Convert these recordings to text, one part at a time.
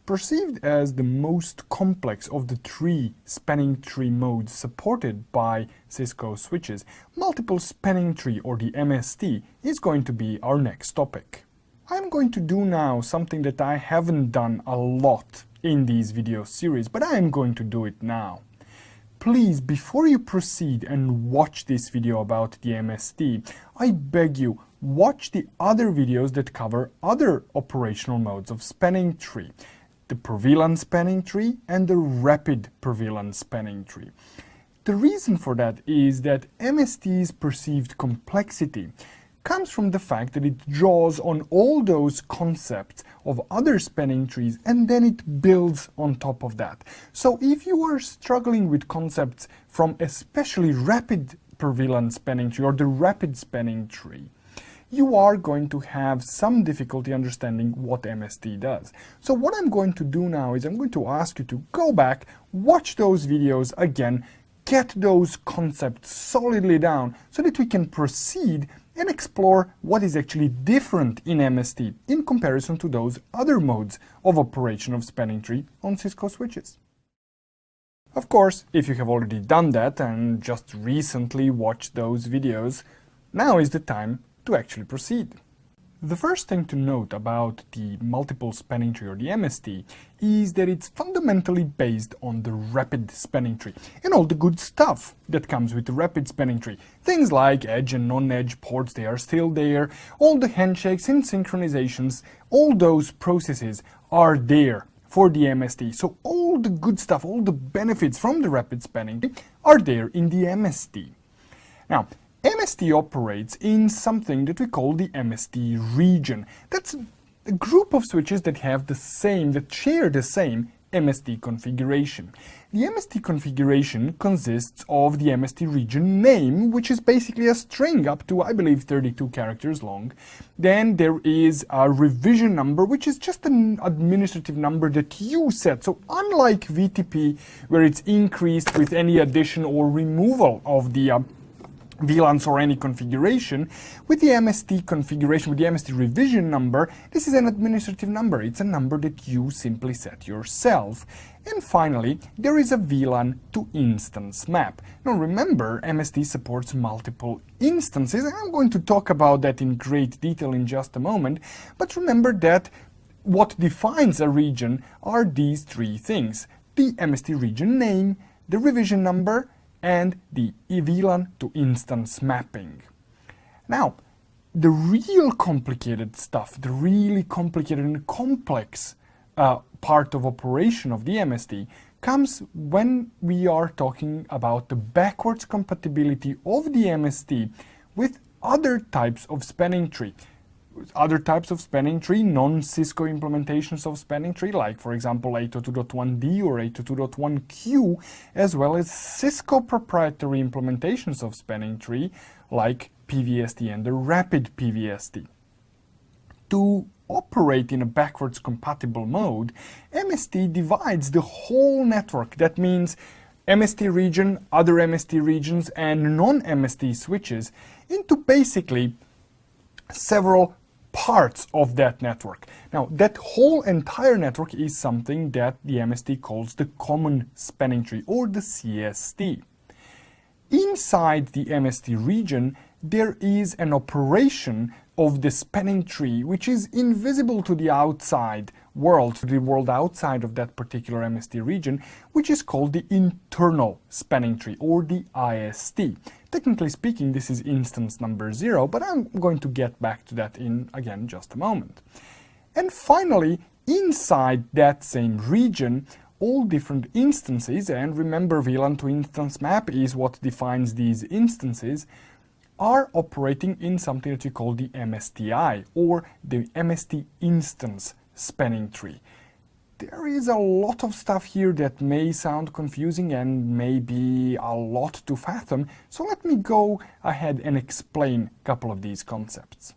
perceived as the most complex of the three spanning tree modes supported by Cisco switches, multiple spanning tree, or the MST, is going to be our next topic. I'm going to do now something that I haven't done a lot in these video series, but I am going to do it now. Please, before you proceed and watch this video about the MST, I beg you, watch the other videos that cover other operational modes of spanning tree, the per VLAN spanning tree and the rapid per VLAN spanning tree. The reason for that is that MST's perceived complexity comes from the fact that it draws on all those concepts of other spanning trees and then it builds on top of that. So if you are struggling with concepts from especially rapid per VLAN spanning tree or the rapid spanning tree, you are going to have some difficulty understanding what MST does. So what I'm going to do now is I'm going to ask you to go back, watch those videos again, get those concepts solidly down so that we can proceed and explore what is actually different in MST in comparison to those other modes of operation of spanning tree on Cisco switches. Of course, if you have already done that and just recently watched those videos, now is the time to actually proceed. The first thing to note about the multiple spanning tree, or the MST, is that it's fundamentally based on the rapid spanning tree and all the good stuff that comes with the rapid spanning tree. Things like edge and non-edge ports, they are still there. All the handshakes and synchronizations, all those processes are there for the MST. So all the good stuff, all the benefits from the rapid spanning tree are there in the MST. Now, MST operates in something that we call the MST region. That's a group of switches that share the same MST configuration. The MST configuration consists of the MST region name, which is basically a string up to, I believe, 32 characters long. Then there is a revision number, which is just an administrative number that you set. So unlike VTP, where it's increased with any addition or removal of the VLANs or any configuration, with the MST configuration, with the MST revision number, this is an administrative number. It's a number that you simply set yourself. And finally, there is a VLAN to instance map. Now remember, MST supports multiple instances, and I'm going to talk about that in great detail in just a moment, but remember that what defines a region are these three things: the MST region name, the revision number, and the VLAN to instance mapping. Now, the real complicated stuff, the really complicated and complex part of operation of the MST comes when we are talking about the backwards compatibility of the MST with other types of spanning tree. Other types of spanning tree, non-Cisco implementations of spanning tree, like for example 802.1d or 802.1q, as well as Cisco proprietary implementations of spanning tree, like PVST and the rapid PVST. To operate in a backwards compatible mode, MST divides the whole network. That means MST region, other MST regions, and non-MST switches into basically several parts of that network. Now, that whole entire network is something that the MST calls the common spanning tree, or the CST. Inside the MST region, there is an operation of the spanning tree which is invisible to the outside world, to the world outside of that particular MST region, which is called the internal spanning tree, or the IST. Technically speaking, this is instance number 0, but I'm going to get back to that in, again, just a moment. And finally, inside that same region, all different instances, and remember VLAN to instance map is what defines these instances, are operating in something that we call the MSTI, or the MST instance spanning tree. There is a lot of stuff here that may sound confusing and may be a lot to fathom, so let me go ahead and explain a couple of these concepts.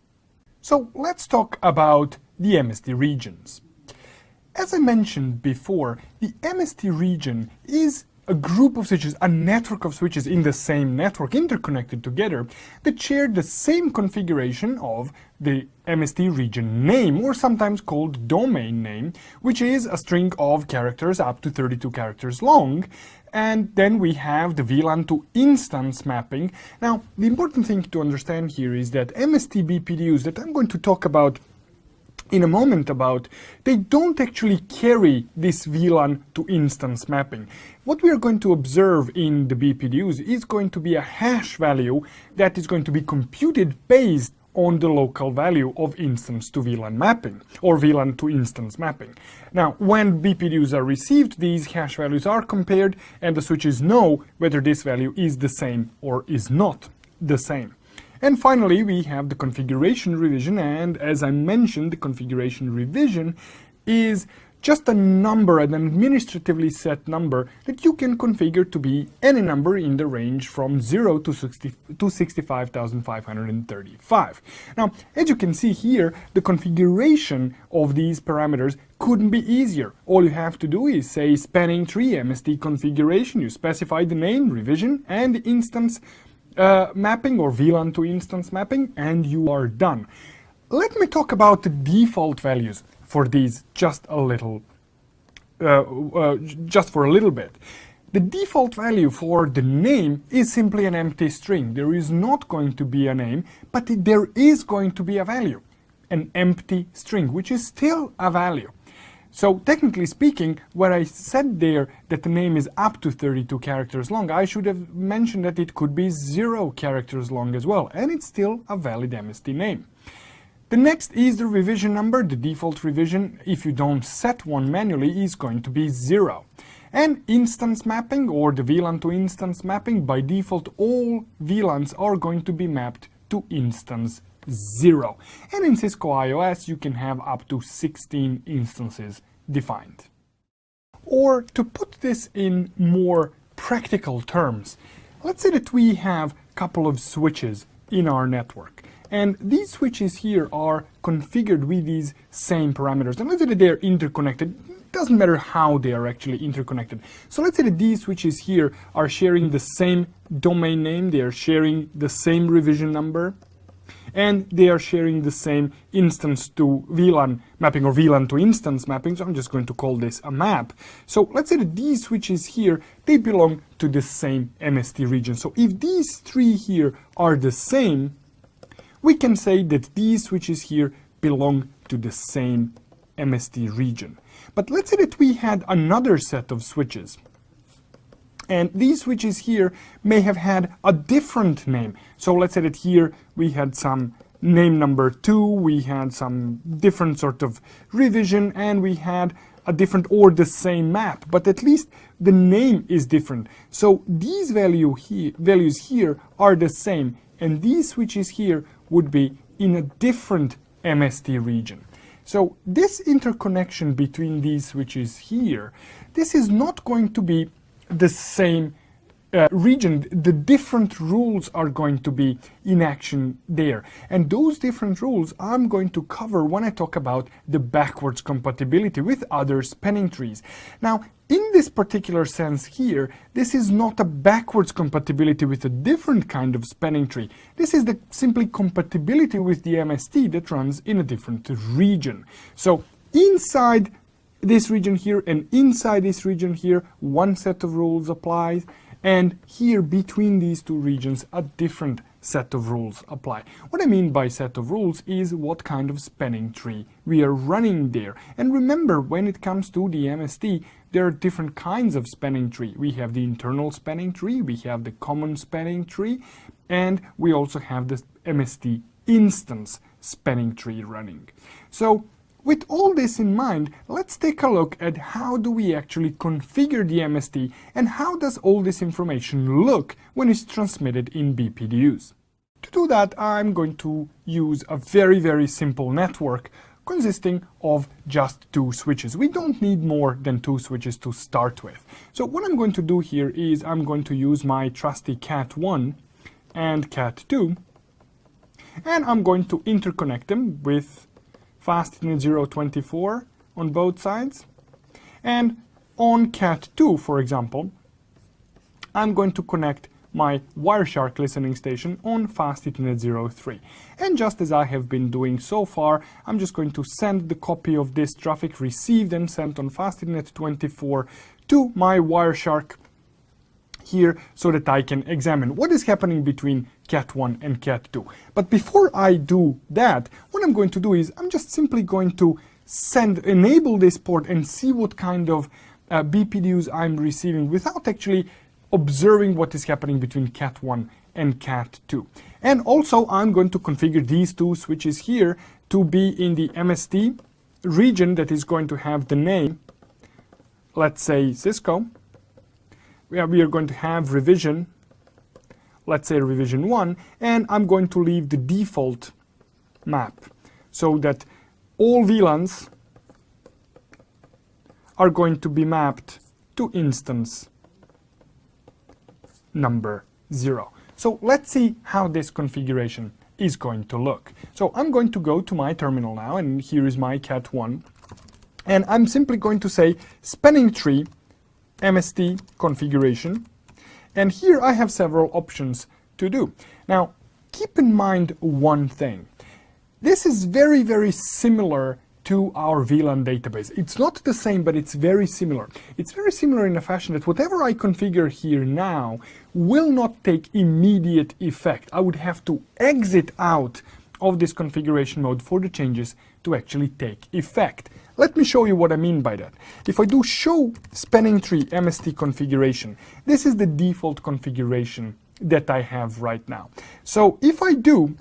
So let's talk about the MST regions. As I mentioned before, the MST region is a group of switches, a network of switches in the same network interconnected together that share the same configuration of the MST region name, or sometimes called domain name, which is a string of characters up to 32 characters long. And then we have the VLAN to instance mapping. Now, the important thing to understand here is that MST BPDUs that I'm going to talk about in a moment they don't actually carry this VLAN to instance mapping. What we are going to observe in the BPDUs is going to be a hash value that is going to be computed based on the local value of instance to VLAN mapping, or VLAN to instance mapping. Now, when BPDUs are received, these hash values are compared, and the switches know whether this value is the same or is not the same. And finally, we have the configuration revision, and as I mentioned, the configuration revision is just a number, an administratively set number that you can configure to be any number in the range from 0 to 65,535. Now, as you can see here, the configuration of these parameters couldn't be easier. All you have to do is say spanning tree MST configuration, you specify the name, revision, and the instance mapping, or VLAN to instance mapping, and you are done. Let me talk about the default values for these just for a little bit. The default value for the name is simply an empty string. There is not going to be a name, but there is going to be a value, an empty string, which is still a value. So technically speaking, where I said there that the name is up to 32 characters long, I should have mentioned that it could be 0 characters long as well, and it's still a valid MST name. The next is the revision number. The default revision, if you don't set one manually, is going to be 0. And instance mapping, or the VLAN to instance mapping, by default all VLANs are going to be mapped to instance 0. And in Cisco iOS you can have up to 16 instances defined. Or to put this in more practical terms, let's say that we have a couple of switches in our network, and these switches here are configured with these same parameters, and let's say that they're interconnected. It doesn't matter how they are actually interconnected. So let's say that these switches here are sharing the same domain name, they are sharing the same revision number, and they are sharing the same instance to VLAN mapping, or VLAN to instance mapping, so I'm just going to call this a map. So let's say that these switches here, they belong to the same MST region. So if these three here are the same, we can say that these switches here belong to the same MST region. But let's say that we had another set of switches, and these switches here may have had a different name. So let's say that here we had some name number 2, we had some different sort of revision, and we had a different or the same map, but at least the name is different. So these values here are the same, and these switches here would be in a different MST region. So this interconnection between these switches here, this is not going to be the same region. The different rules are going to be in action there, and those different rules I'm going to cover when I talk about the backwards compatibility with other spanning trees. Now, in this particular sense here, this is not a backwards compatibility with a different kind of spanning tree. This is simply compatibility with the MST that runs in a different region. So inside this region here and inside this region here, one set of rules applies, and here between these two regions a different set of rules apply. What I mean by set of rules is what kind of spanning tree we are running there. And remember, when it comes to the MST, there are different kinds of spanning tree. We have the internal spanning tree, we have the common spanning tree, and we also have the MST instance spanning tree running. So with all this in mind, let's take a look at how do we actually configure the MST and how does all this information look when it's transmitted in BPDUs. To do that, I'm going to use a very simple network consisting of just 2 switches. We don't need more than 2 switches to start with. So what I'm going to do here is I'm going to use my trusty Cat1 and Cat2, and I'm going to interconnect them with Fastnet 024 on both sides. And on Cat2, for example, I'm going to connect my Wireshark listening station on Fast Ethernet 03. And just as I have been doing so far, I'm just going to send the copy of this traffic received and sent on Fast Ethernet 24 to my Wireshark here so that I can examine what is happening between Cat1 and Cat2. But before I do that, what I'm going to do is I'm just simply going to enable this port and see what kind of BPDUs I'm receiving without actually observing what is happening between Cat1 and Cat2. And also I'm going to configure these two switches here to be in the MST region that is going to have the name, let's say Cisco. We are going to have revision, let's say revision 1, and I'm going to leave the default map so that all VLANs are going to be mapped to instance number 0. So let's see how this configuration is going to look. So I'm going to go to my terminal now, and here is my Cat1, and I'm simply going to say spanning tree MST configuration, and here I have several options to do. Now keep in mind one thing. This is very, very similar to our VLAN database. It's not the same, but it's very similar. It's very similar in a fashion that whatever I configure here now will not take immediate effect. I would have to exit out of this configuration mode for the changes to actually take effect. Let me show you what I mean by that. If I do show spanning tree MST configuration, this is the default configuration that I have right now. So if I do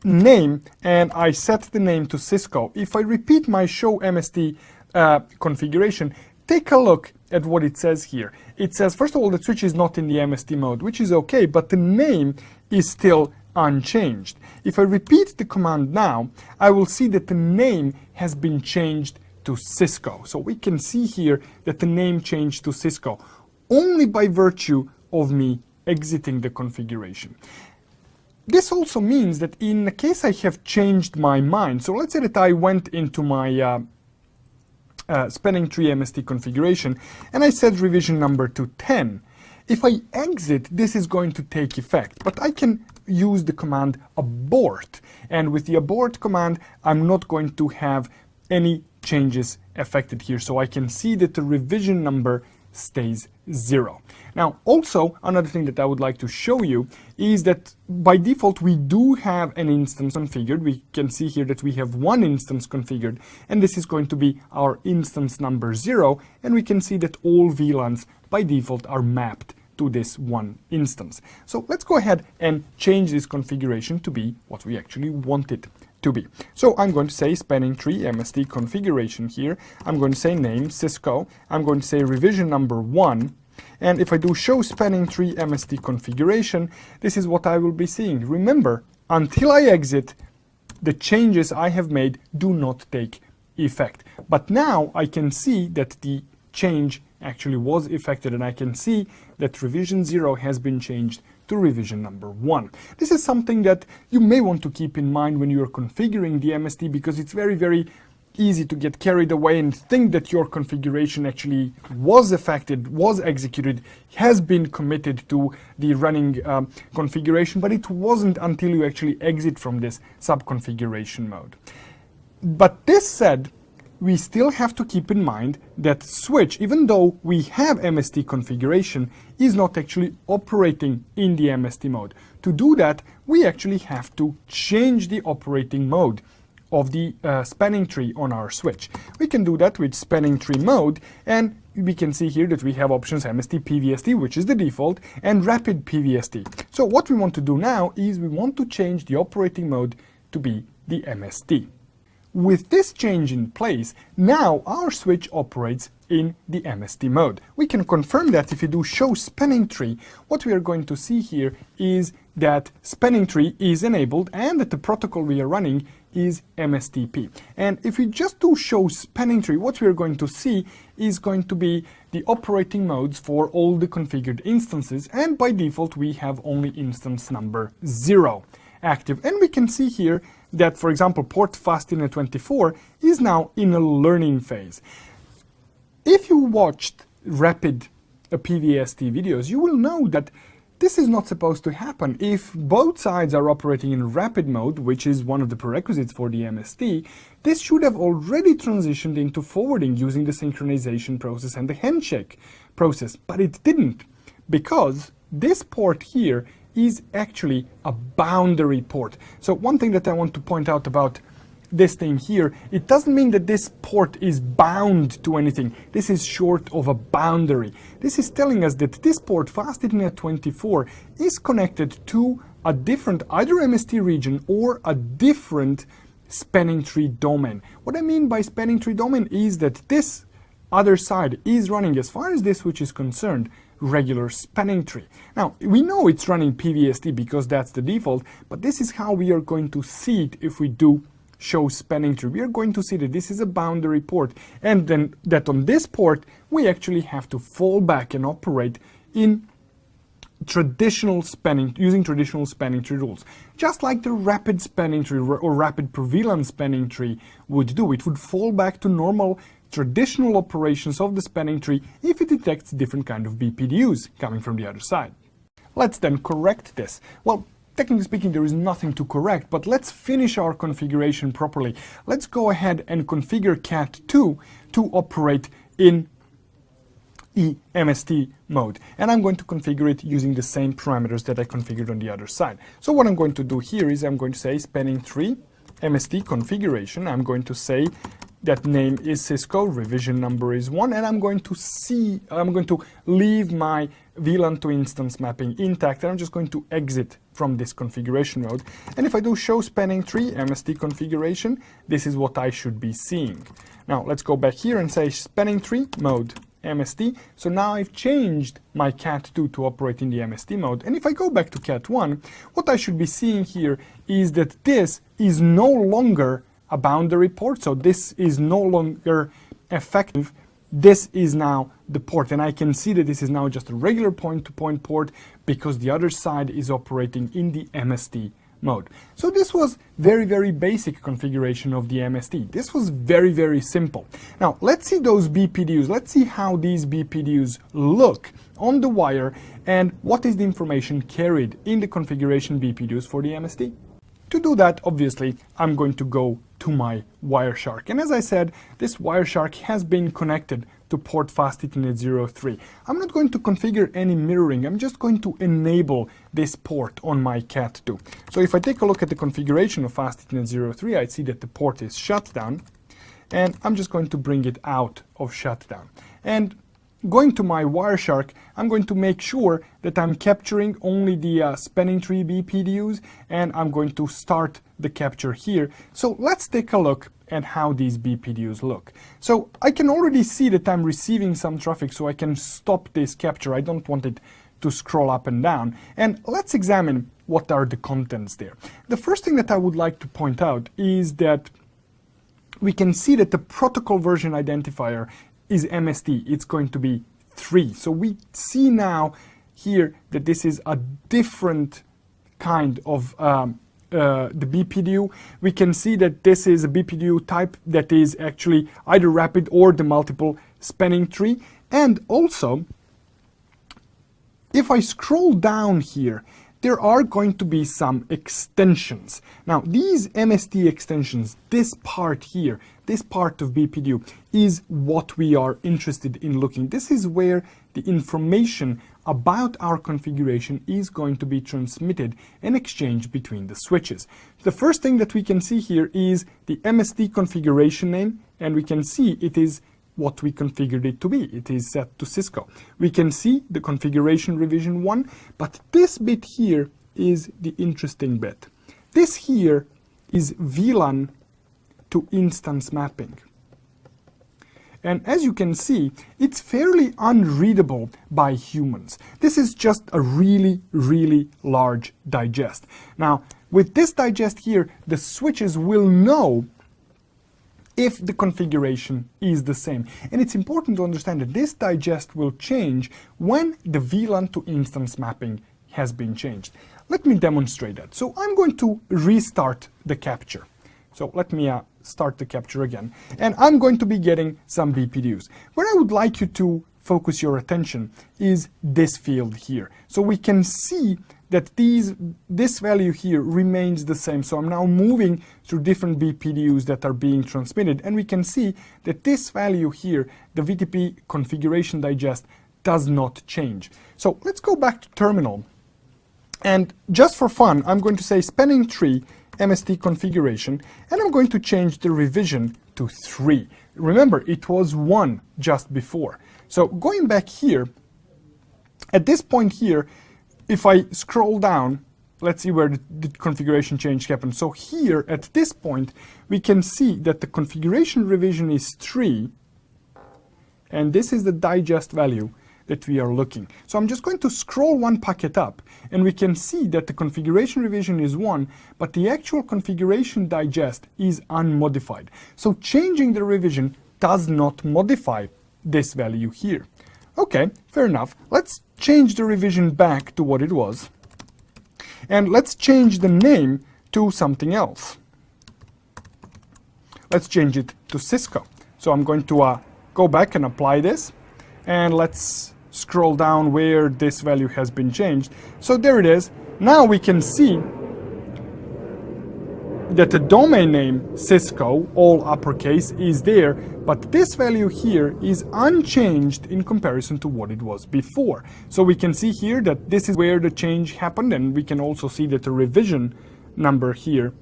name and I set the name to Cisco, if I repeat my show MST configuration, take a look at what it says here. It says, first of all, the switch is not in the MST mode, which is okay, but the name is still unchanged. If I repeat the command now, I will see that the name has been changed to Cisco. So we can see here that the name changed to Cisco only by virtue of me exiting the configuration. This also means that in the case I have changed my mind, so let's say that I went into my spanning tree MST configuration and I set revision number to 10. If I exit, this is going to take effect, but I can use the command abort, and with the abort command I'm not going to have any changes affected here, so I can see that the revision number stays 0. Now also another thing that I would like to show you is that by default we do have an instance configured. We can see here that we have one instance configured, and this is going to be our instance number 0, and we can see that all VLANs by default are mapped to this one instance. So let's go ahead and change this configuration to be what we actually want it to be. So I'm going to say spanning tree MST configuration here. I'm going to say name Cisco. I'm going to say revision number 1. And if I do show spanning tree MST configuration, this is what I will be seeing. Remember, until I exit, the changes I have made do not take effect. But now I can see that the change actually was effected, and I can see that revision 0 has been changed to revision number 1. This is something that you may want to keep in mind when you are configuring the MST, because it's very, very easy to get carried away and think that your configuration actually was affected, was executed, has been committed to the running configuration, but it wasn't until you actually exit from this sub-configuration mode. But this said, we still have to keep in mind that switch, even though we have MST configuration, is not actually operating in the MST mode. To do that, we actually have to change the operating mode of the spanning tree on our switch. We can do that with spanning tree mode, and we can see here that we have options MST PVST, which is the default, and rapid PVST. So what we want to do now is we want to change the operating mode to be the MST. With this change in place, now our switch operates in the MST mode. We can confirm that if you do show spanning tree, what we are going to see here is that spanning tree is enabled and that the protocol we are running is MSTP. And if we just do show spanning tree, what we are going to see is going to be the operating modes for all the configured instances, and by default we have only instance number 0 active. And we can see here that, for example, port Fast Ethernet 24 is now in a learning phase. If you watched rapid PVST videos, you will know that this is not supposed to happen. If both sides are operating in rapid mode, which is one of the prerequisites for the MST, this should have already transitioned into forwarding using the synchronization process and the handshake process, but it didn't, because this port here is actually a boundary port. So one thing that I want to point out about this thing here, it doesn't mean that this port is bound to anything. This is short of a boundary. This is telling us that this port, Fast Ethernet 24, is connected to a different either MST region or a different spanning tree domain. What I mean by spanning tree domain is that this other side is running, as far as this switch is concerned, regular spanning tree. Now, we know it's running PVST because that's the default, but this is how we are going to see it if we do show spanning tree. We are going to see that this is a boundary port, and then that on this port we actually have to fall back and operate in traditional spanning, using traditional spanning tree rules, just like the rapid spanning tree or rapid prevalence spanning tree would do. It would fall back to normal traditional operations of the spanning tree if it detects different kind of BPDUs coming from the other side. Let's then correct this. Well, technically speaking, there is nothing to correct, but let's finish our configuration properly. Let's go ahead and configure Cat2 to operate in MST mode. And I'm going to configure it using the same parameters that I configured on the other side. So what I'm going to do here is I'm going to say spanning tree MST configuration. I'm going to say that name is Cisco, revision number is 1, and I'm going to leave my VLAN to instance mapping intact, and I'm just going to exit from this configuration mode. And if I do show spanning tree MST configuration, this is what I should be seeing. Now let's go back here and say spanning tree mode MST. So now I've changed my Cat2 to operate in the MST mode. And if I go back to Cat1, what I should be seeing here is that this is no longer a boundary port, so this is no longer effective. This is now the port, and I can see that this is now just a regular point-to-point port because the other side is operating in the MST mode. So this was very, very basic configuration of the MST. This was very, very simple. Now let's see those BPDUs. Let's see how these BPDUs look on the wire and what is the information carried in the configuration BPDUs for the MST. To do that, obviously, I'm going to go to my Wireshark. And as I said, this Wireshark has been connected to port Fast Ethernet 03. I'm not going to configure any mirroring. I'm just going to enable this port on my Cat2. So if I take a look at the configuration of Fast Ethernet 03, I see that the port is shut down. And I'm just going to bring it out of shutdown. And going to my Wireshark, I'm going to make sure that I'm capturing only the spanning tree BPDUs, and I'm going to start the capture here. So let's take a look at how these BPDUs look. So I can already see that I'm receiving some traffic, so I can stop this capture. I don't want it to scroll up and down. And let's examine what are the contents there. The first thing that I would like to point out is that we can see that the protocol version identifier is MST. It's going to be 3. So we see now here that this is a different kind of the BPDU. We can see that this is a BPDU type that is actually either rapid or the multiple spanning tree. And also, if I scroll down here, there are going to be some extensions. Now, these MST extensions, this part here, this part of BPDU, is what we are interested in looking. This is where the information about our configuration is going to be transmitted and exchanged between the switches. The first thing that we can see here is the MST configuration name, and we can see it is what we configured it to be. It is set to Cisco. We can see the configuration revision 1, but this bit here is the interesting bit. This here is VLAN to instance mapping. And as you can see, it's fairly unreadable by humans. This is just a really, really large digest. Now, with this digest here, the switches will know if the configuration is the same. And it's important to understand that this digest will change when the VLAN to instance mapping has been changed. Let me demonstrate that. So I'm going to restart the capture. So let me start the capture again. And I'm going to be getting some BPDUs. What I would like you to focus your attention is this field here. So we can see that this value here remains the same. So I'm now moving through different BPDUs that are being transmitted, and we can see that this value here, the VTP configuration digest, does not change. So let's go back to terminal. And just for fun, I'm going to say spanning tree MST configuration, and I'm going to change the revision to 3. Remember, it was 1 just before. So going back here, at this point here, if I scroll down, let's see where the configuration change happened. So here, at this point, we can see that the configuration revision is 3, and this is the digest value that we are looking. So I'm just going to scroll one packet up, and we can see that the configuration revision is 1, but the actual configuration digest is unmodified. So changing the revision does not modify this value here. Okay, fair enough. Let's change the revision back to what it was. And let's change the name to something else. Let's change it to Cisco. So I'm going to go back and apply this. And let's scroll down where this value has been changed. So there it is. Now we can see that the domain name Cisco, all uppercase, is there, but this value here is unchanged in comparison to what it was before. So we can see here that this is where the change happened, and we can also see that the revision number here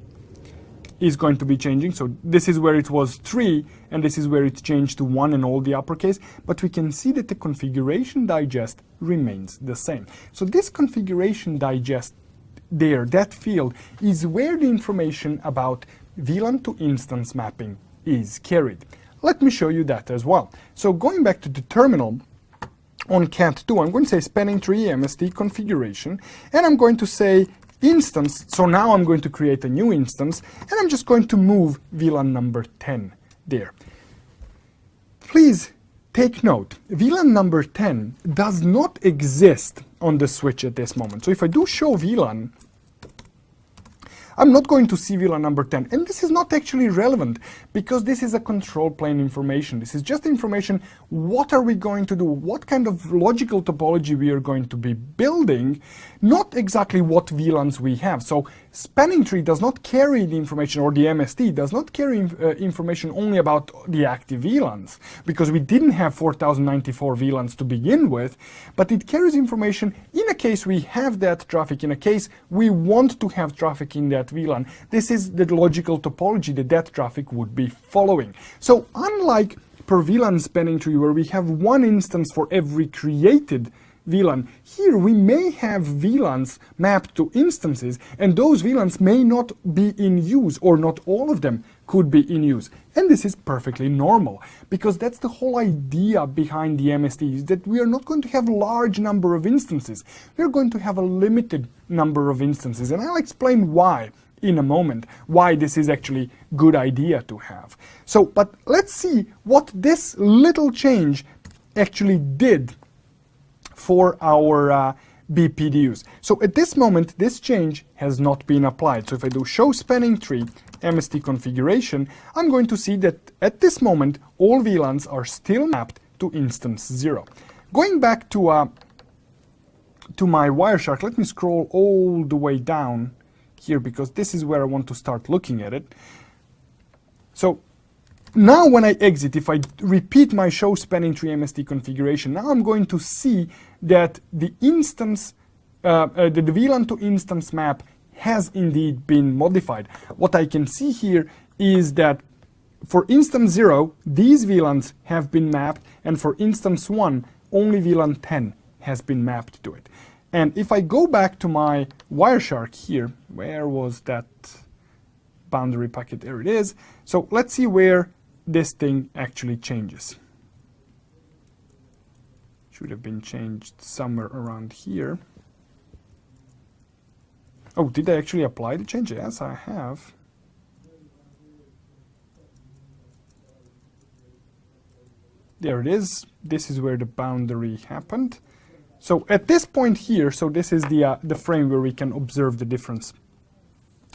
is going to be changing. So this is where it was 3, and this is where it changed to 1 in all the uppercase, but we can see that the configuration digest remains the same. So this configuration digest there, that field, is where the information about VLAN to instance mapping is carried. Let me show you that as well. So going back to the terminal on Cat2, I'm going to say spanning tree MST configuration, and I'm going to say instance. So now I'm going to create a new instance, and I'm just going to move VLAN number 10 there. Please take note, VLAN number 10 does not exist on the switch at this moment. So if I do show VLAN, I'm not going to see VLAN number 10. And this is not actually relevant because this is a control plane information. This is just information. What are we going to do? What kind of logical topology we are going to be building? Not exactly what VLANs we have. So spanning tree does not carry the information, or the MST does not carry information only about the active VLANs, because we didn't have 4094 VLANs to begin with, but it carries information in a case we have that traffic, in a case we want to have traffic in that VLAN. This is the logical topology that that traffic would be following. So unlike per VLAN spanning tree, where we have one instance for every created VLAN, here we may have VLANs mapped to instances, and those VLANs may not be in use, or not all of them could be in use. And this is perfectly normal, because that's the whole idea behind the MST, is that we are not going to have a large number of instances. We're going to have a limited number of instances, and I'll explain why in a moment, why this is actually a good idea to have. So, but let's see what this little change actually did for our BPDUs. So at this moment, this change has not been applied. So if I do show spanning tree MST configuration, I'm going to see that at this moment, all VLANs are still mapped to instance 0. Going back to my Wireshark, let me scroll all the way down here, because this is where I want to start looking at it. So now when I exit, if I repeat my show spanning tree MST configuration, now I'm going to see that the instance, the VLAN to instance map has indeed been modified. What I can see here is that for instance 0, these VLANs have been mapped, and for instance 1, only VLAN 10 has been mapped to it. And if I go back to my Wireshark here, where was that boundary packet? There it is. So let's see where this thing actually changes. Should have been changed somewhere around here. Oh, did I actually apply the change? Yes, I have. There it is. This is where the boundary happened. So at this point here, so this is the frame where we can observe the difference.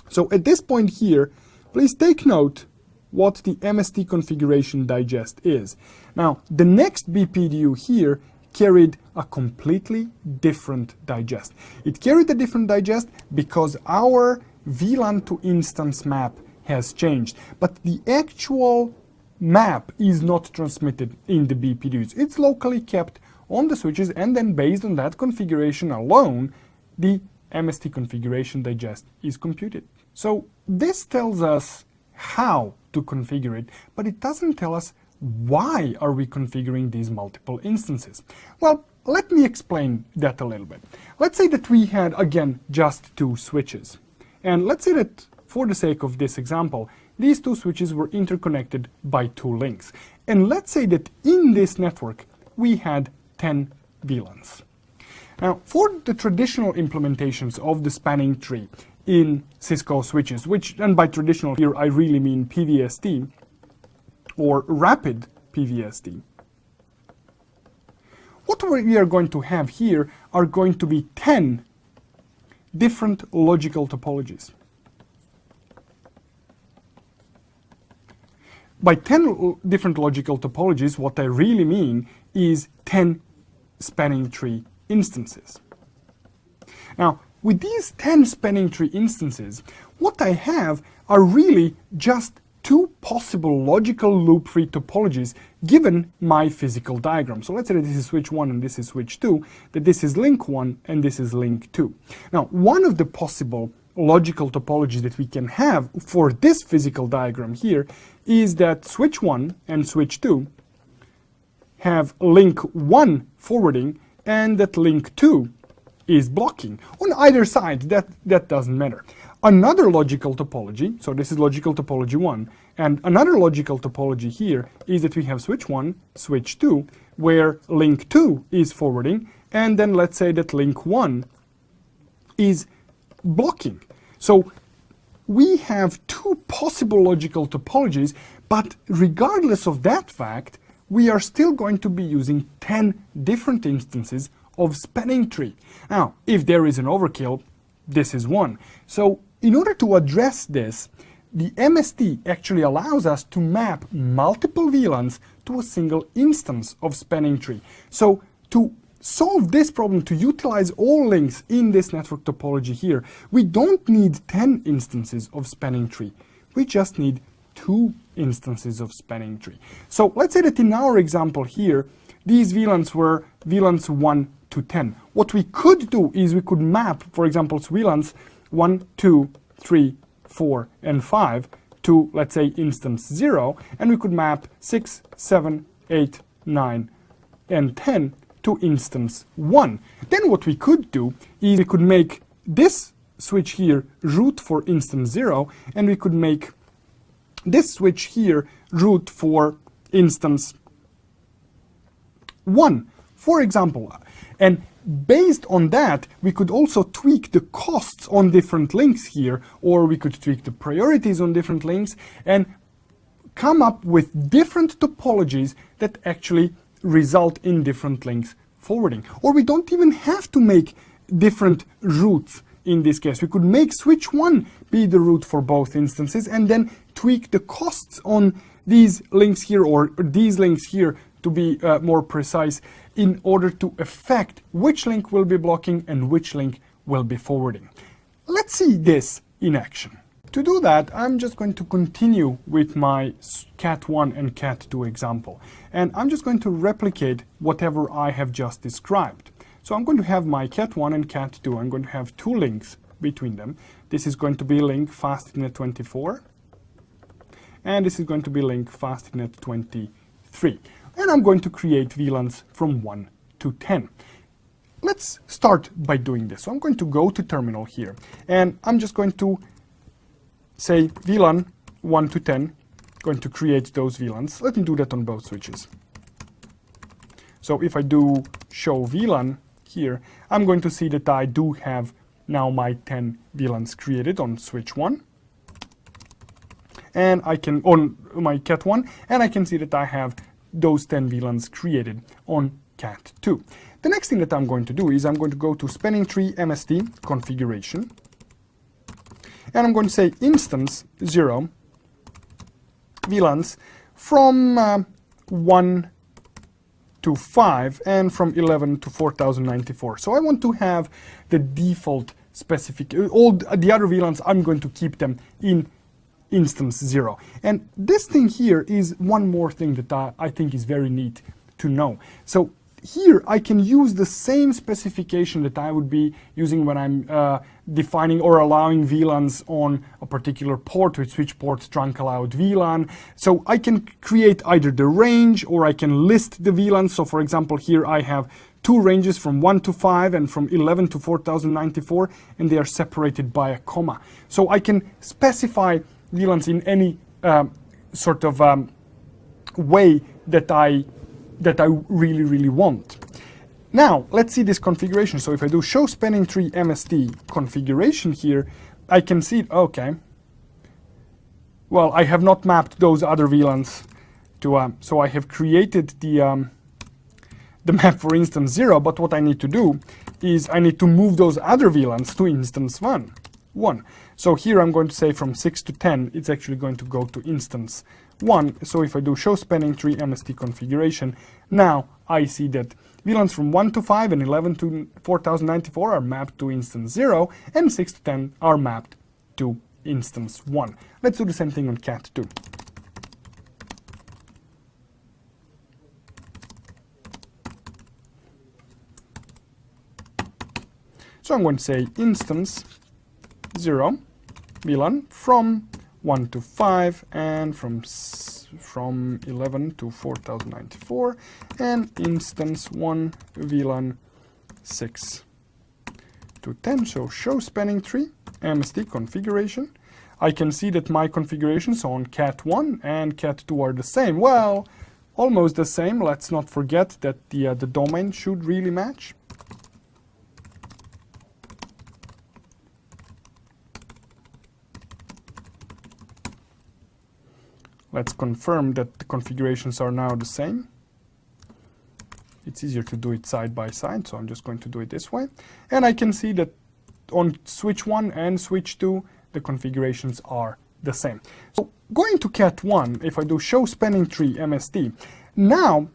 So at this point here, please take note what the MST configuration digest is. Now, the next BPDU here carried a completely different digest. It carried a different digest because our VLAN to instance map has changed, but the actual map is not transmitted in the BPDUs. It's locally kept on the switches, and then based on that configuration alone, the MST configuration digest is computed. So this tells us how to configure it, but it doesn't tell us why are we configuring these multiple instances. Well, let me explain that a little bit. Let's say that we had, again, just two switches. And let's say that, for the sake of this example, these two switches were interconnected by two links. And let's say that in this network, we had 10 VLANs. Now, for the traditional implementations of the spanning tree in Cisco switches, which, and by traditional here, I really mean PVST, or rapid PVST, what we are going to have here are going to be 10 different logical topologies. By 10 different logical topologies, what I really mean is 10 spanning tree instances. Now, with these 10 spanning tree instances, what I have are really just two possible logical loop-free topologies given my physical diagram. So let's say that this is switch 1 and this is switch 2, that this is link 1 and this is link 2. Now, one of the possible logical topologies that we can have for this physical diagram here is that switch 1 and switch 2 have link 1 forwarding and that link 2 is blocking. On either side, that doesn't matter. Another logical topology, so this is logical topology 1, and another logical topology here is that we have switch 1, switch 2, where link 2 is forwarding, and then let's say that link 1 is blocking. So we have two possible logical topologies, but regardless of that fact, we are still going to be using 10 different instances of spanning tree. Now, if there is an overkill, this is one. So in order to address this, the MST actually allows us to map multiple VLANs to a single instance of spanning tree. So to solve this problem, to utilize all links in this network topology here, we don't need 10 instances of spanning tree. We just need 2 instances of spanning tree. So let's say that in our example here, these VLANs were VLANs 1 to 10. What we could do is we could map, for example, VLANs 1, 2, 3, 4, and 5 to, let's say, instance 0, and we could map 6, 7, 8, 9, and 10 to instance 1. Then what we could do is we could make this switch here root for instance 0, and we could make this switch here root for instance 1, for example. And based on that, we could also tweak the costs on different links here, or we could tweak the priorities on different links and come up with different topologies that actually result in different links forwarding. Or we don't even have to make different routes in this case. We could make switch 1 be the route for both instances and then tweak the costs on these links here, or these links here to be more precise, in order to affect which link will be blocking and which link will be forwarding. Let's see this in action. To do that, I'm just going to continue with my Cat1 and Cat2 example. And I'm just going to replicate whatever I have just described. So I'm going to have my Cat1 and Cat2. I'm going to have 2 links between them. This is going to be link fastnet 24. And this is going to be link fastnet 23. And I'm going to create VLANs from 1 to 10. Let's start by doing this. So I'm going to go to terminal here, and I'm just going to say VLAN 1 to 10, going to create those VLANs. Let me do that on both switches. So if I do show VLAN here, I'm going to see that I do have now my 10 VLANs created on switch 1. And I can, on my Cat1, and I can see that I have those 10 VLANs created on Cat2. The next thing that I'm going to do is I'm going to go to spanning tree MST configuration, and I'm going to say instance 0 VLANs from 1 to 5 and from 11 to 4094. So I want to have the default specific, all the other VLANs, I'm going to keep them in instance 0. And this thing here is one more thing that I think is very neat to know. So here I can use the same specification that I would be using when I'm defining or allowing VLANs on a particular port with switch port trunk allowed VLAN. So I can create either the range or I can list the VLANs. So for example, here I have two ranges from 1 to 5 and from 11 to 4094, and they are separated by a comma. So I can specify VLANs in any sort of way that I really want. Now let's see this configuration. So if I do show spanning tree MST configuration here, I can see, okay, well, I have not mapped those other VLANs to, so I have created the map for instance 0, but what I need to do is I need to move those other VLANs to instance 1. So here I'm going to say from 6 to 10, it's actually going to go to instance 1. So if I do show spanning tree MST configuration, now I see that VLANs from 1 to 5 and 11 to 4094 are mapped to instance 0, and 6 to 10 are mapped to instance 1. Let's do the same thing on cat2. So I'm going to say instance 0 VLAN from 1 to 5 and from 11 to 4094, and instance 1 VLAN 6 to 10. So show spanning tree MST configuration. I can see that my configurations on cat1 and cat2 are the same. Well, almost the same. Let's not forget that the domain should really match. Let's confirm that the configurations are now the same. It's easier to do it side by side, so I'm just going to do it this way. And I can see that on switch 1 and switch 2, the configurations are the same. So going to cat1, if I do show spanning tree MST, now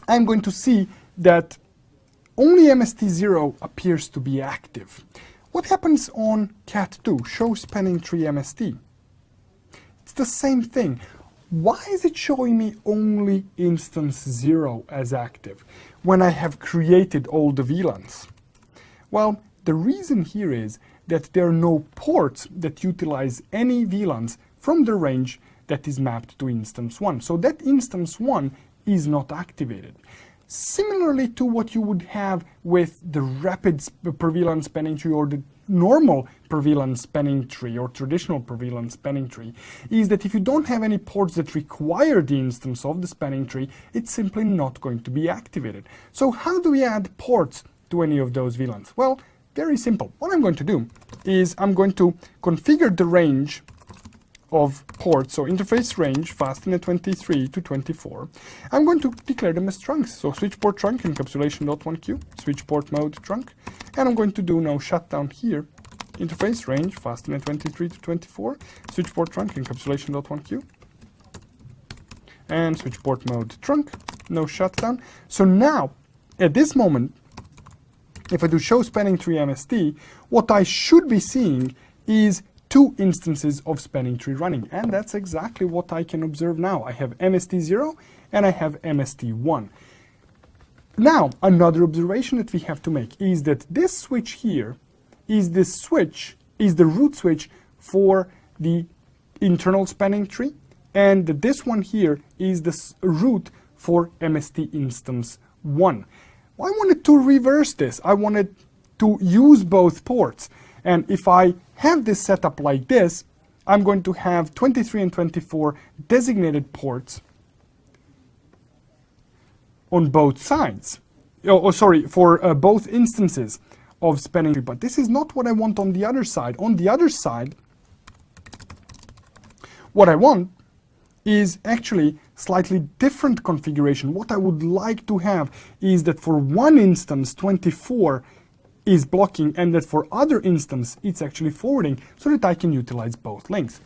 I'm going to see that only MST0 appears to be active. What happens on cat2, show spanning tree MST? It's the same thing. Why is it showing me only instance 0 as active when I have created all the VLANs? Well, the reason here is that there are no ports that utilize any VLANs from the range that is mapped to instance 1. So that instance 1 is not activated. Similarly to what you would have with the rapid per VLAN spanning tree or the normal per VLAN spanning tree or traditional per VLAN spanning tree, is that if you don't have any ports that require the instance of the spanning tree, it's simply not going to be activated. So how do we add ports to any of those VLANs? Well, very simple. What I'm going to do is I'm going to configure the range of ports, so interface range fastnet 23 to 24. I'm going to declare them as trunks. So switch port trunk encapsulation.1q, switch port mode trunk, and I'm going to do no shutdown here. Interface range fastnet 23 to 24, switch port trunk encapsulation.1q, and switch port mode trunk, no shutdown. So now, at this moment, if I do show spanning tree MST, what I should be seeing is two instances of spanning tree running, and that's exactly what I can observe now. I have MST0 and I have MST1. Now, another observation that we have to make is that this switch here is the root switch for the internal spanning tree, and this one here is the root for MST instance 1. I wanted to reverse this. I wanted to use both ports. And if I have this set up like this, I'm going to have 23 and 24 designated ports on both sides. For both instances of spanning tree. But this is not what I want on the other side. On the other side, what I want is actually slightly different configuration. What I would like to have is that for one instance, 24 is blocking, and that for other instance, it's actually forwarding, so that I can utilize both links.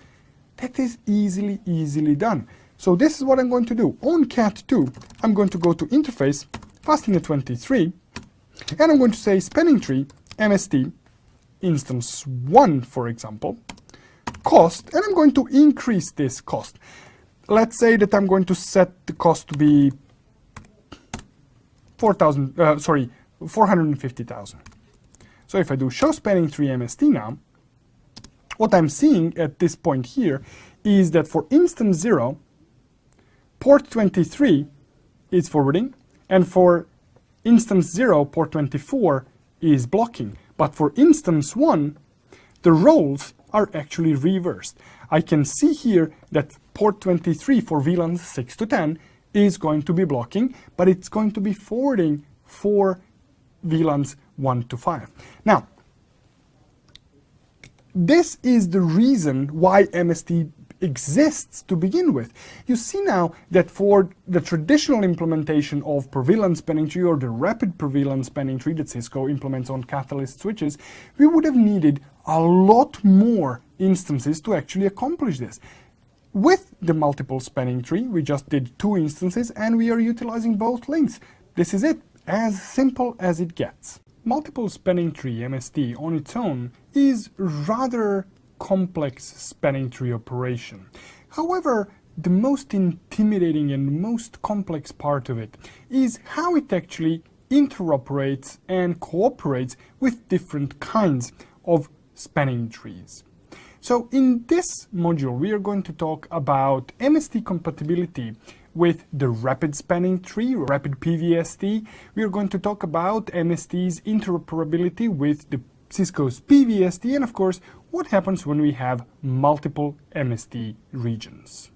That is easily done. So this is what I'm going to do. On cat2, I'm going to go to interface, fastina23, and I'm going to say spanning tree, MST, instance 1, for example, cost, and I'm going to increase this cost. Let's say that I'm going to set the cost to be 450,000. So if I do show spanning tree MST now, what I'm seeing at this point here is that for instance 0, port 23 is forwarding, and for instance 0, port 24 is blocking. But for instance 1, the roles are actually reversed. I can see here that port 23 for VLANs 6 to 10 is going to be blocking, but it's going to be forwarding for VLANs 1 to 5. Now, this is the reason why MST exists to begin with. You see now that for the traditional implementation of per VLAN spanning tree, or the rapid per VLAN spanning tree that Cisco implements on Catalyst switches, we would have needed a lot more instances to actually accomplish this. With the multiple spanning tree, we just did 2 instances and we are utilizing both links. This is it, as simple as it gets. Multiple spanning tree MST on its own is rather complex spanning tree operation. However, the most intimidating and most complex part of it is how it actually interoperates and cooperates with different kinds of spanning trees. So in this module, we are going to talk about MST compatibility with the rapid spanning tree, or rapid PVST. We are going to talk about MST's interoperability with the Cisco's PVST, and of course, what happens when we have multiple MST regions.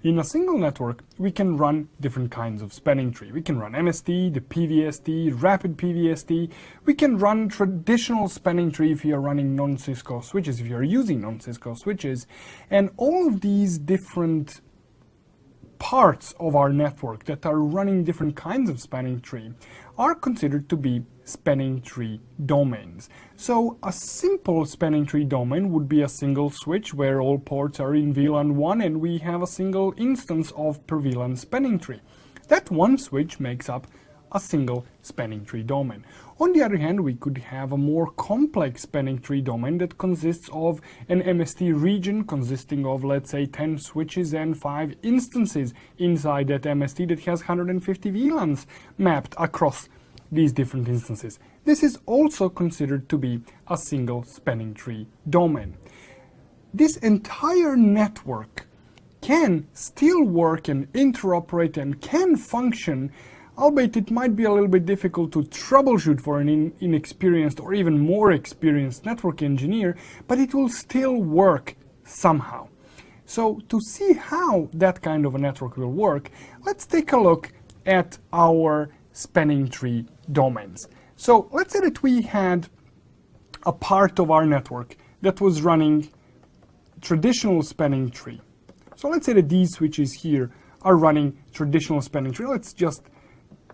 In a single network, we can run different kinds of spanning tree. We can run MST, the PVST, rapid PVST. We can run traditional spanning tree if you are running non-Cisco switches, if you are using non-Cisco switches. And all of these different parts of our network that are running different kinds of spanning tree are considered to be spanning tree domains. So a simple spanning tree domain would be a single switch where all ports are in VLAN 1 and we have a single instance of per VLAN spanning tree. That one switch makes up a single spanning tree domain. On the other hand, we could have a more complex spanning tree domain that consists of an MST region consisting of, let's say, 10 switches and 5 instances inside that MST that has 150 VLANs mapped across these different instances. This is also considered to be a single spanning tree domain. This entire network can still work and interoperate and can function, albeit it might be a little bit difficult to troubleshoot for an inexperienced or even more experienced network engineer, but it will still work somehow. So to see how that kind of a network will work, let's take a look at our spanning tree domains. So let's say that we had a part of our network that was running traditional spanning tree. So let's say that these switches here are running traditional spanning tree. Let's just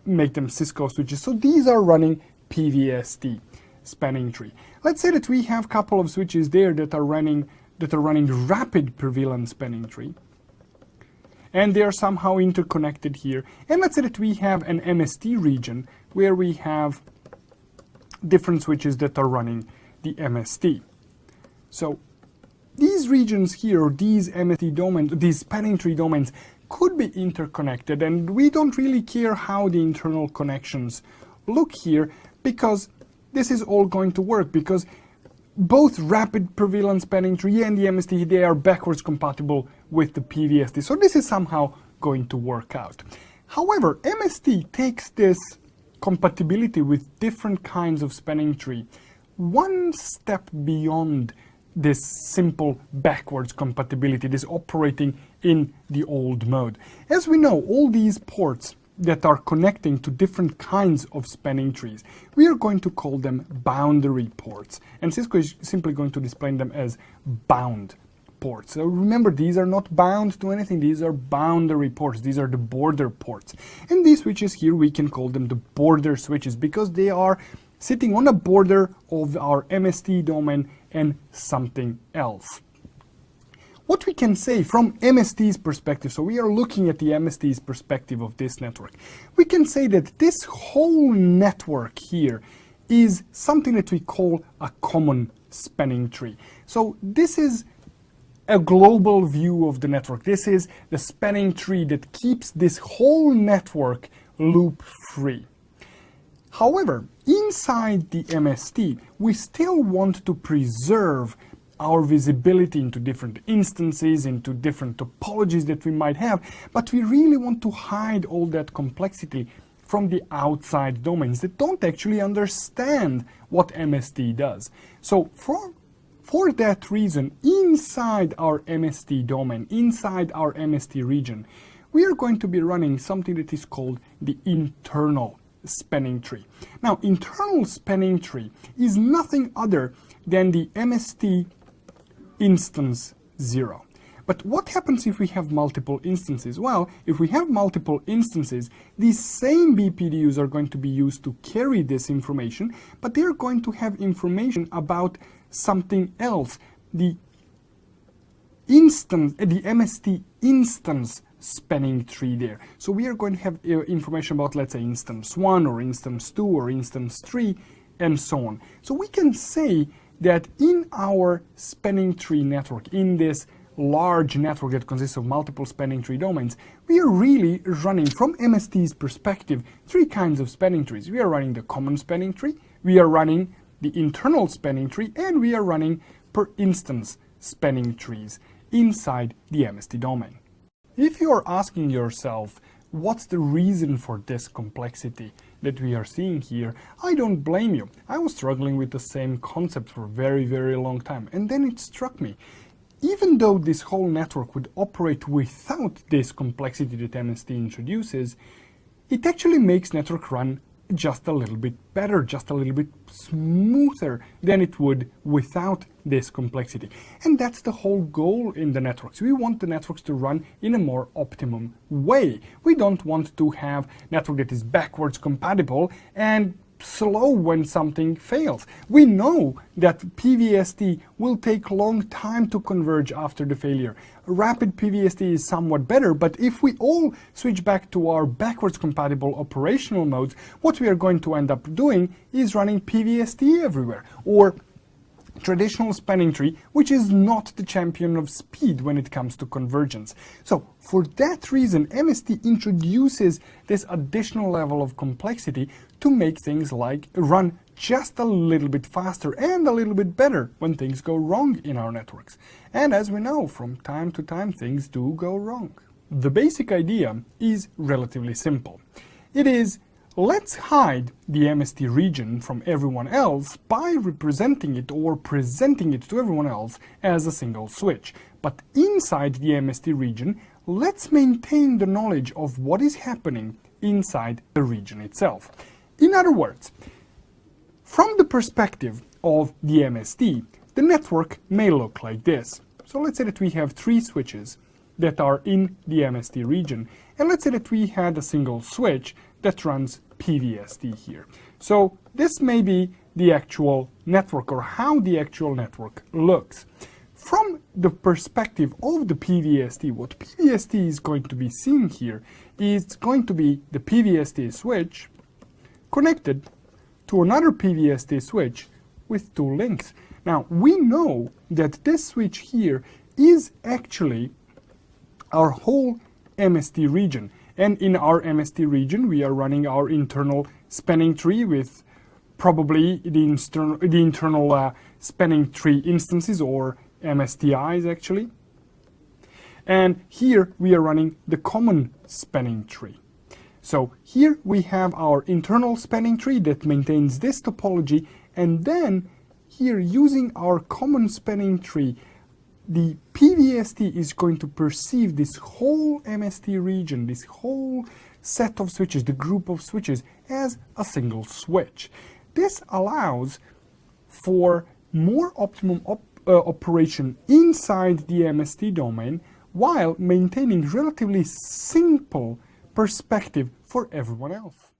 make them Cisco switches. So these are running PVST spanning tree. Let's say that we have a couple of switches there that are running rapid per VLAN spanning tree, and they are somehow interconnected here. And let's say that we have an MST region where we have different switches that are running the MST. So these regions here, or these MST domains, these spanning tree domains, could be interconnected, and we don't really care how the internal connections look here, because this is all going to work, because both rapid per VLAN spanning tree and the MST, they are backwards compatible with the PVST, so this is somehow going to work out. However, MST takes this compatibility with different kinds of spanning tree one step beyond this simple backwards compatibility, this operating in the old mode. As we know, all these ports that are connecting to different kinds of spanning trees, we are going to call them boundary ports, and Cisco is simply going to display them as bound ports. So remember, these are not bound to anything, these are boundary ports, these are the border ports. And these switches here, we can call them the border switches, because they are sitting on a border of our MST domain and something else. what we can say from MST's perspective, so we are looking at the MST's perspective of this network, we can say that this whole network here is something that we call a common spanning tree. So this is a global view of the network. This is the spanning tree that keeps this whole network loop free. However, inside the MST, we still want to preserve our visibility into different instances, into different topologies that we might have, but we really want to hide all that complexity from the outside domains that don't actually understand what MST does. So for that reason, inside our MST domain, inside our MST region, we are going to be running something that is called the internal spanning tree. Now, internal spanning tree is nothing other than the MST instance 0. But what happens if we have multiple instances? Well, if we have multiple instances, these same BPDUs are going to be used to carry this information, but they're going to have information about something else. The MST instance spanning tree there. So we are going to have information about, let's say, instance 1 or instance 2 or instance 3 and so on. So we can say that in our spanning tree network, in this large network that consists of multiple spanning tree domains, we are really running, from MST's perspective, 3 kinds of spanning trees. We are running the common spanning tree, we are running the internal spanning tree, and we are running per instance spanning trees inside the MST domain. If you are asking yourself, what's the reason for this complexity that we are seeing here, I don't blame you. I was struggling with the same concept for a very, very long time, and then it struck me. Even though this whole network would operate without this complexity that MST introduces, it actually makes network run just a little bit better, just a little bit smoother than it would without this complexity. And that's the whole goal in the networks. We want the networks to run in a more optimum way. We don't want to have network that is backwards compatible and slow when something fails. We know that PVST will take a long time to converge after the failure. Rapid PVST is somewhat better, but if we all switch back to our backwards compatible operational modes, what we are going to end up doing is running PVST everywhere, or traditional spanning tree, which is not the champion of speed when it comes to convergence. So for that reason, MST introduces this additional level of complexity to make things like run just a little bit faster and a little bit better when things go wrong in our networks. And as we know, from time to time, things do go wrong. The basic idea is relatively simple. It is, let's hide the MST region from everyone else by representing it or presenting it to everyone else as a single switch. But inside the MST region, let's maintain the knowledge of what is happening inside the region itself. In other words, from the perspective of the MST, the network may look like this. So let's say that we have 3 switches that are in the MST region, and let's say that we had a single switch that runs PVST here. So this may be the actual network, or how the actual network looks. From the perspective of the PVST, what PVST is going to be seeing here is going to be the PVST switch connected to another PVST switch with 2 links. Now, we know that this switch here is actually our whole MST region. And in our MST region, we are running our internal spanning tree with probably the internal spanning tree instances, or MSTIs actually. And here we are running the common spanning tree. So here we have our internal spanning tree that maintains this topology, and then here, using our common spanning tree, the PVST is going to perceive this whole MST region, this whole set of switches, the group of switches, as a single switch. This allows for more optimum operation inside the MST domain, while maintaining relatively simple perspective for everyone else.